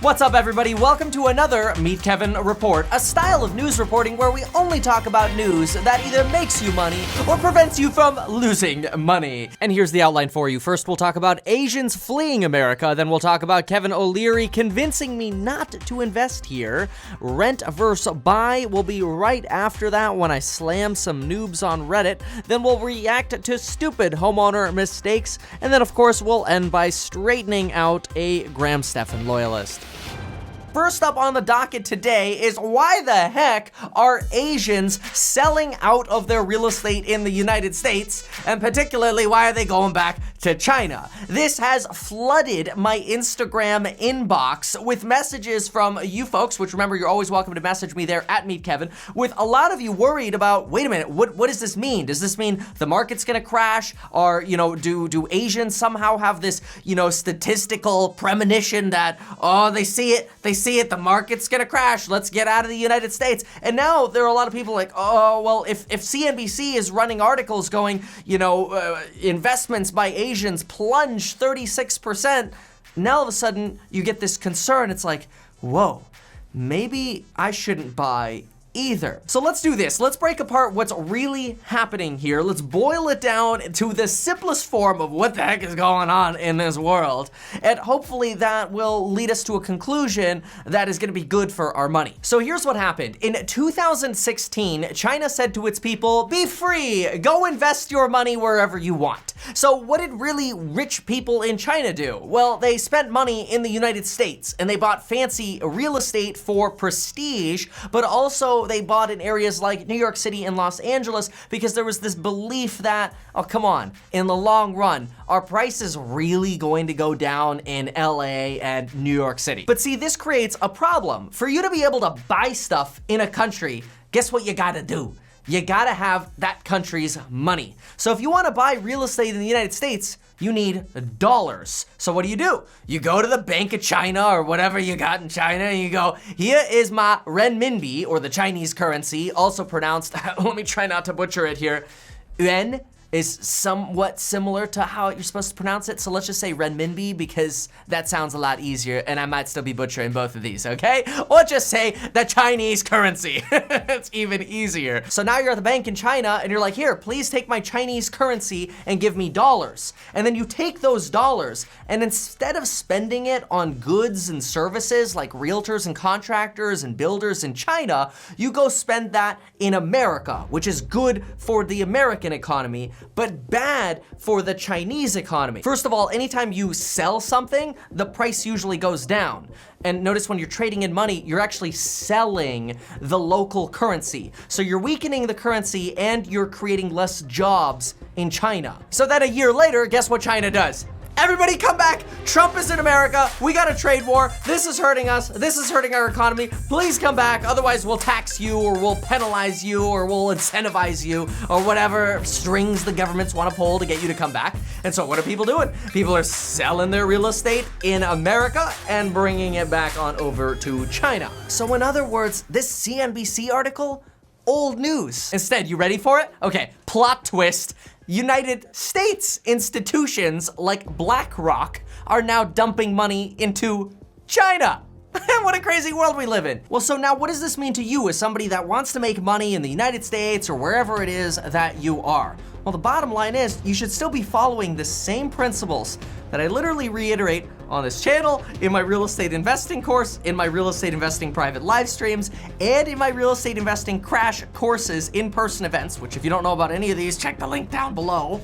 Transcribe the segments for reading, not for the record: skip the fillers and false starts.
What's up, everybody? Welcome to another Meet Kevin Report, a style of news reporting where we only talk about news that either makes you money or prevents you from losing money. And here's the outline for you. First, we'll talk about Asians fleeing America. Then we'll talk about Kevin O'Leary convincing me not to invest here. Rent versus buy will be right after that when I slam some noobs on Reddit. Then we'll react to stupid homeowner mistakes. And then, of course, we'll end by straightening out a Graham Stephan loyalist. First up on the docket today is why the heck are Asians selling out of their real estate in the United States, and particularly why are they going back to China? This has flooded my Instagram inbox with messages from you folks, which remember, you're always welcome to message me there at MeetKevin, with a lot of you worried about, wait a minute, what does this mean? Does this mean the market's gonna crash? Or, do Asians somehow have this, statistical premonition that, oh, they see it, the market's gonna crash, let's get out of the United States. And now there are a lot of people like, oh, well, if CNBC is running articles going, investments by Asians plunge 36%, now all of a sudden you get this concern. It's like, whoa, maybe I shouldn't buy either. So let's do this. Let's break apart what's really happening here. Let's boil it down to the simplest form of what the heck is going on in this world. And hopefully that will lead us to a conclusion that is gonna be good for our money. So here's what happened. In 2016, China said to its people, be free, go invest your money wherever you want. So what did really rich people in China do? Well, they spent money in the United States and they bought fancy real estate for prestige, but also they bought in areas like New York City and Los Angeles because there was this belief that, oh, come on, in the long run, are prices really going to go down in LA and New York City? But see, this creates a problem. For you to be able to buy stuff in a country, guess what you gotta do? You gotta have that country's money. So if you wanna buy real estate in the United States, you need dollars. So what do? You go to the Bank of China or whatever you got in China and you go, here is my renminbi, or the Chinese currency, also pronounced, let me try not to butcher it here, yuan is somewhat similar to how you're supposed to pronounce it. So let's just say renminbi because that sounds a lot easier and I might still be butchering both of these, okay? Or just say the Chinese currency. It's even easier. So now you're at the bank in China and you're like, here, please take my Chinese currency and give me dollars. And then you take those dollars and instead of spending it on goods and services like realtors and contractors and builders in China, you go spend that in America, which is good for the American economy, but bad for the Chinese economy. First of all, anytime you sell something, the price usually goes down. And notice when you're trading in money, you're actually selling the local currency. So you're weakening the currency and you're creating less jobs in China. So then a year later, guess what China does? Everybody come back, Trump is in America, we got a trade war, this is hurting us, this is hurting our economy, please come back, otherwise we'll tax you or we'll penalize you or we'll incentivize you or whatever strings the governments want to pull to get you to come back. And so what are people doing? People are selling their real estate in America and bringing it back on over to China. So in other words, this CNBC article, old news. Instead, you ready for it? Okay, plot twist. United States institutions like BlackRock are now dumping money into China. What a crazy world we live in. Well, so now what does this mean to you as somebody that wants to make money in the United States or wherever it is that you are? Well, the bottom line is you should still be following the same principles that I literally reiterate on this channel, in my real estate investing course, in my real estate investing private live streams, and in my real estate investing crash courses, in-person events, which if you don't know about any of these, check the link down below.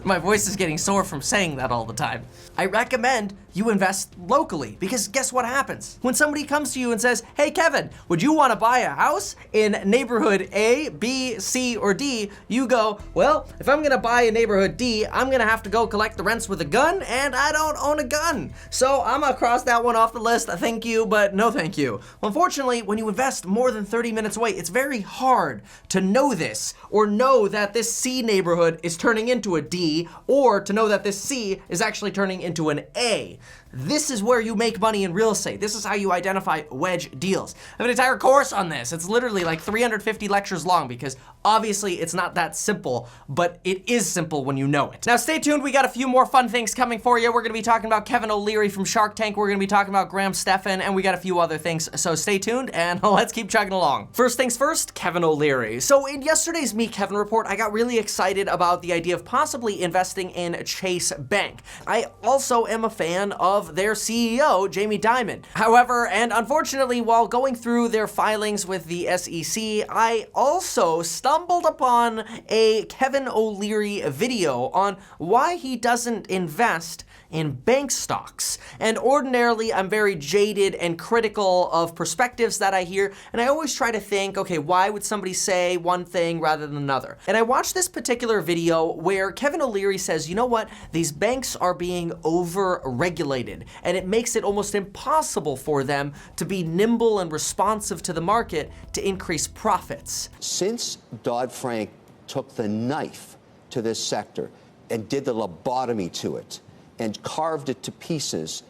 My voice is getting sore from saying that all the time. I recommend you invest locally because guess what happens? When somebody comes to you and says, hey Kevin, would you want to buy a house in neighborhood A, B, C, or D? You go, well, if I'm gonna buy a neighborhood D, I'm gonna have to go collect the rents with a gun and I don't own a gun. So I'm gonna cross that one off the list. Thank you, but no thank you. Well, unfortunately, when you invest more than 30 minutes away, it's very hard to know this or know that this C neighborhood is turning into a D or to know that this C is actually turning into an A. This is where you make money in real estate. This is how you identify wedge deals. I have an entire course on this. It's literally like 350 lectures long because obviously it's not that simple, but it is simple when you know it. Now stay tuned, we got a few more fun things coming for you. We're gonna be talking about Kevin O'Leary from Shark Tank. We're gonna be talking about Graham Stephan, and we got a few other things. So stay tuned and let's keep chugging along. First things first, Kevin O'Leary. So in yesterday's Meet Kevin report, I got really excited about the idea of possibly investing in Chase Bank. I also am a fan of their CEO, Jamie Dimon. However, and unfortunately, while going through their filings with the SEC, I also stumbled upon a Kevin O'Leary video on why he doesn't invest in bank stocks. And ordinarily, I'm very jaded and critical of perspectives that I hear, and I always try to think, okay, why would somebody say one thing rather than another? And I watched this particular video where Kevin O'Leary says, you know what, these banks are being over-regulated, and it makes it almost impossible for them to be nimble and responsive to the market to increase profits. Since Dodd-Frank took the knife to this sector and did the lobotomy to it, and carved it to pieces,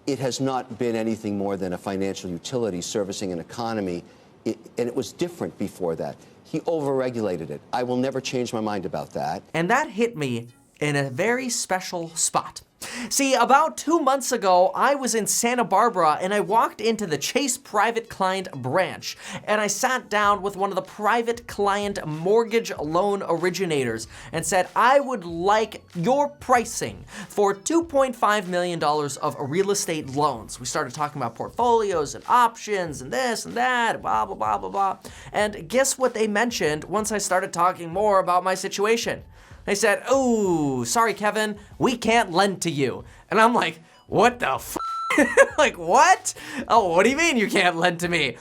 it has not been anything more than a financial utility servicing an economy, and it was different before that. He overregulated it. I will never change my mind about that. And that hit me in a very special spot. See, about 2 months ago, I was in Santa Barbara and I walked into the Chase Private Client branch and I sat down with one of the private client mortgage loan originators and said, I would like your pricing for $2.5 million of real estate loans. We started talking about portfolios and options and this and that, blah, blah, blah, blah, blah. And guess what they mentioned once I started talking more about my situation? They said, oh, sorry, Kevin, we can't lend to you. And I'm like, what the f? Like, what? Oh, what do you mean you can't lend to me?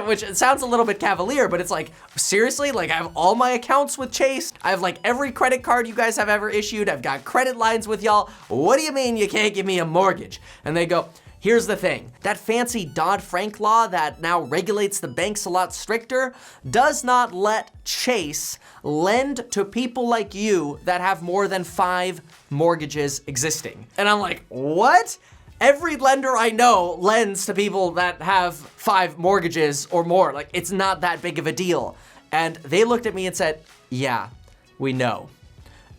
Which sounds a little bit cavalier, but it's like, seriously? Like, I have all my accounts with Chase. I have like every credit card you guys have ever issued. I've got credit lines with y'all. What do you mean you can't give me a mortgage? And they go, here's the thing, that fancy Dodd-Frank law that now regulates the banks a lot stricter does not let Chase lend to people like you that have more than 5 mortgages existing. And I'm like, what? Every lender I know lends to people that have 5 mortgages or more. Like, it's not that big of a deal. And they looked at me and said, yeah, we know.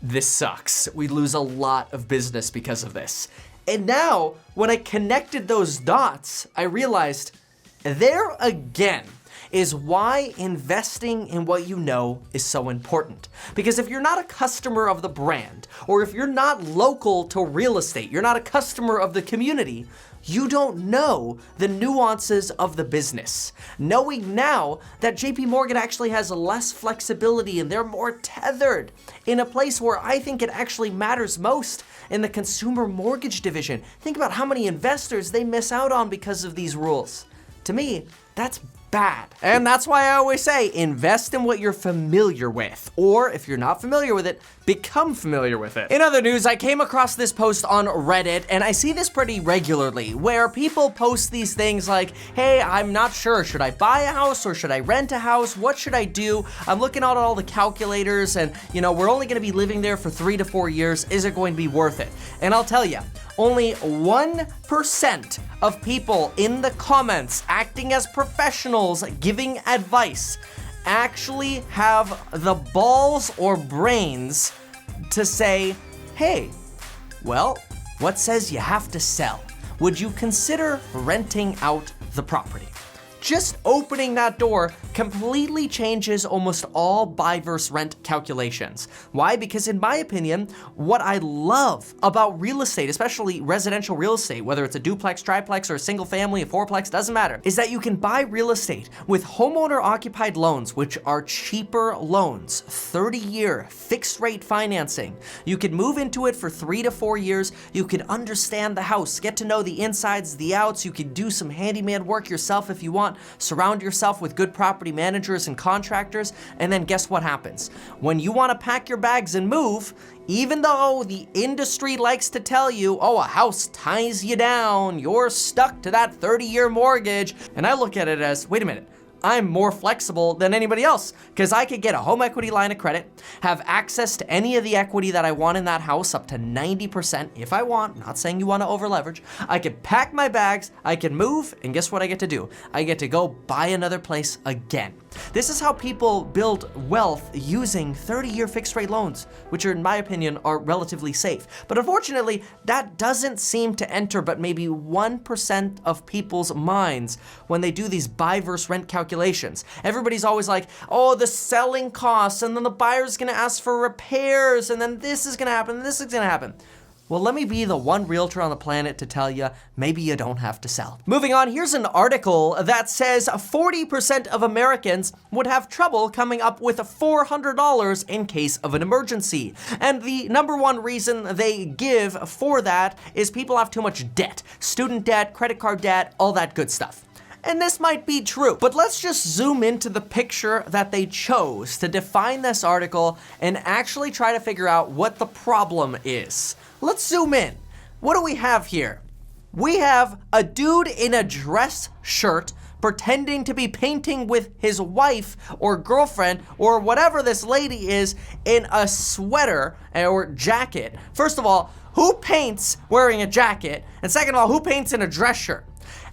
This sucks. We lose a lot of business because of this. And now, when I connected those dots, I realized there again is why investing in what you know is so important. Because if you're not a customer of the brand, or if you're not local to real estate, you're not a customer of the community, you don't know the nuances of the business. Knowing now that JP Morgan actually has less flexibility and they're more tethered in a place where I think it actually matters most, in the consumer mortgage division. Think about how many investors they miss out on because of these rules. To me, that's bad. And that's why I always say, invest in what you're familiar with. Or if you're not familiar with it, become familiar with it. In other news, I came across this post on Reddit, and I see this pretty regularly, where people post these things like, hey, I'm not sure, should I buy a house or should I rent a house? What should I do? I'm looking at all the calculators and, you know, we're only gonna be living there for 3 to 4 years. Is it going to be worth it? And I'll tell you, only 1% of people in the comments acting as professionals giving advice actually have the balls or brains to say, hey, well, what says you have to sell? Would you consider renting out the property? Just opening that door completely changes almost all buy versus rent calculations. Why? Because in my opinion, what I love about real estate, especially residential real estate, whether it's a duplex, triplex, or a single family, a fourplex, doesn't matter, is that you can buy real estate with homeowner occupied loans, which are cheaper loans, 30-year fixed rate financing. You can move into it for 3 to 4 years. You can understand the house, get to know the insides, the outs. You can do some handyman work yourself if you want. Surround yourself with good property managers and contractors, and then guess what happens? When you want to pack your bags and move, even though the industry likes to tell you, oh, a house ties you down, you're stuck to that 30-year mortgage, and I look at it as, wait a minute, I'm more flexible than anybody else because I could get a home equity line of credit, have access to any of the equity that I want in that house up to 90% if I want. Not saying you want to over leverage. I could pack my bags, I can move, and guess what I get to do? I get to go buy another place again. This is how people build wealth using 30-year fixed rate loans, which are, in my opinion, are relatively safe. But unfortunately, that doesn't seem to enter but maybe 1% of people's minds when they do these buy versus rent calculations. Everybody's always like, oh, the selling costs, and then the buyer's gonna ask for repairs, and then this is gonna happen, and this is gonna happen. Well, let me be the one realtor on the planet to tell you, maybe you don't have to sell. Moving on, here's an article that says 40% of Americans would have trouble coming up with $400 in case of an emergency. And the number one reason they give for that is people have too much debt. Student debt, credit card debt, all that good stuff. And this might be true, but let's just zoom into the picture that they chose to define this article and actually try to figure out what the problem is. Let's zoom in. What do we have here? We have a dude in a dress shirt pretending to be painting with his wife or girlfriend or whatever this lady is in a sweater or jacket. First of all, who paints wearing a jacket? And second of all, who paints in a dress shirt?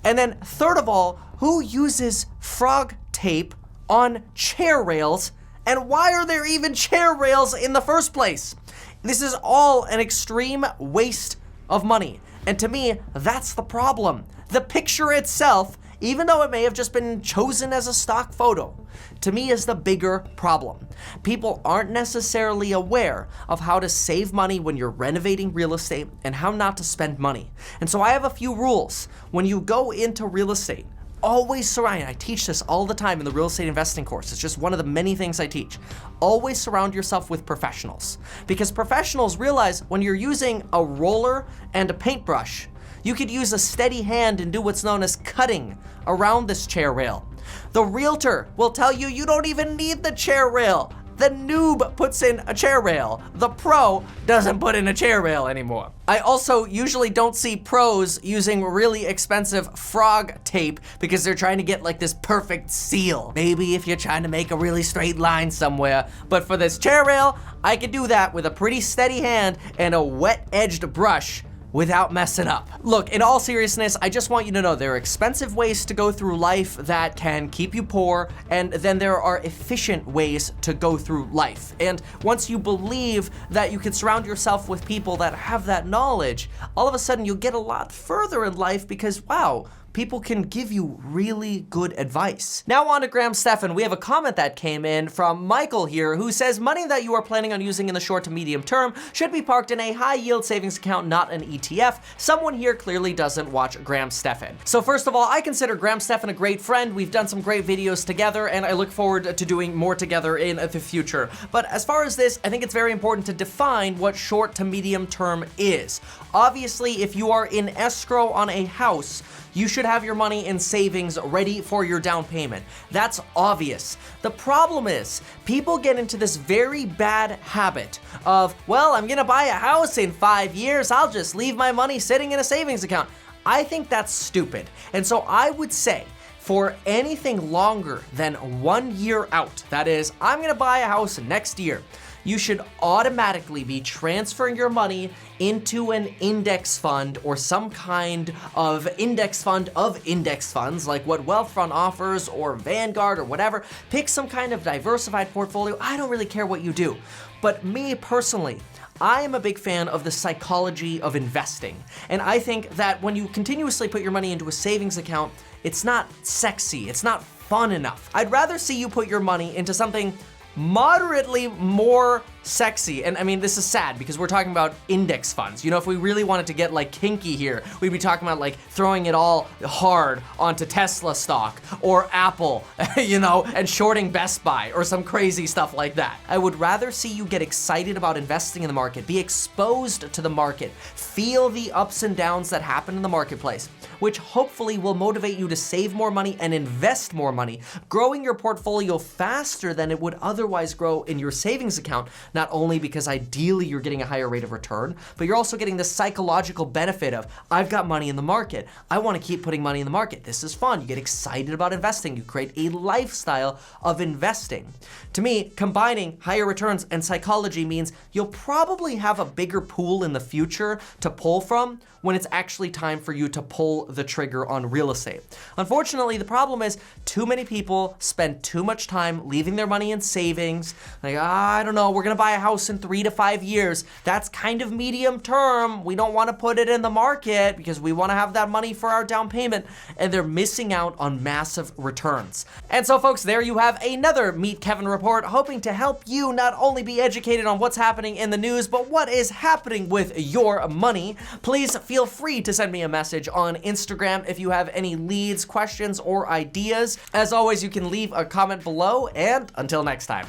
And then third of all, who uses frog tape on chair rails? And why are there even chair rails in the first place? This is all an extreme waste of money. And to me, that's the problem. The picture itself, even though it may have just been chosen as a stock photo, to me is the bigger problem. People aren't necessarily aware of how to save money when you're renovating real estate and how not to spend money. And so I have a few rules. When you go into real estate, always surround, I teach this all the time in the real estate investing course. It's just one of the many things I teach. Always surround yourself with professionals, because professionals realize when you're using a roller and a paintbrush, you could use a steady hand and do what's known as cutting around this chair rail. The realtor will tell you you don't even need the chair rail. The noob puts in a chair rail. The pro doesn't put in a chair rail anymore. I also usually don't see pros using really expensive frog tape because they're trying to get like this perfect seal. Maybe if you're trying to make a really straight line somewhere, but for this chair rail, I could do that with a pretty steady hand and a wet-edged brush without messing up. Look, in all seriousness, I just want you to know there are expensive ways to go through life that can keep you poor, and then there are efficient ways to go through life. And once you believe that you can surround yourself with people that have that knowledge, all of a sudden you'll get a lot further in life because, wow, people can give you really good advice. Now on to Graham Stephan. We have a comment that came in from Michael here who says money that you are planning on using in the short to medium term should be parked in a high yield savings account, not an ETF. Someone here clearly doesn't watch Graham Stephan. So first of all, I consider Graham Stephan a great friend. We've done some great videos together and I look forward to doing more together in the future. But as far as this, I think it's very important to define what short to medium term is. Obviously, if you are in escrow on a house, you should have your money in savings ready for your down payment. That's obvious. The problem is, people get into this very bad habit of, well, I'm gonna buy a house in 5 years, I'll just leave my money sitting in a savings account. I think that's stupid. And so I would say, for anything longer than 1 year out, that is, I'm gonna buy a house next year, you should automatically be transferring your money into an index fund or some kind of index fund of index funds, like what Wealthfront offers or Vanguard or whatever. Pick some kind of diversified portfolio. I don't really care what you do. But me personally, I am a big fan of the psychology of investing. And I think that when you continuously put your money into a savings account, it's not sexy, it's not fun enough. I'd rather see you put your money into something moderately more sexy. And I mean, this is sad because we're talking about index funds. You know, if we really wanted to get like kinky here, we'd be talking about like throwing it all hard onto Tesla stock or Apple, you know, and shorting Best Buy or some crazy stuff like that. I would rather see you get excited about investing in the market, be exposed to the market, feel the ups and downs that happen in the marketplace. which hopefully will motivate you to save more money and invest more money, growing your portfolio faster than it would otherwise grow in your savings account, not only because ideally you're getting a higher rate of return, but you're also getting the psychological benefit of, I've got money in the market. I want to keep putting money in the market. This is fun. You get excited about investing. You create a lifestyle of investing. To me, combining higher returns and psychology means you'll probably have a bigger pool in the future to pull from when it's actually time for you to pull the trigger on real estate. Unfortunately, the problem is too many people spend too much time leaving their money in savings. Like, I don't know, we're gonna buy a house in 3 to 5 years. That's kind of medium term. We don't wanna put it in the market because we wanna have that money for our down payment. And they're missing out on massive returns. And so folks, there you have another Meet Kevin report, hoping to help you not only be educated on what's happening in the news, but what is happening with your money. Please feel free to send me a message on Instagram if you have any leads, questions, or ideas. As always, you can leave a comment below, and until next time.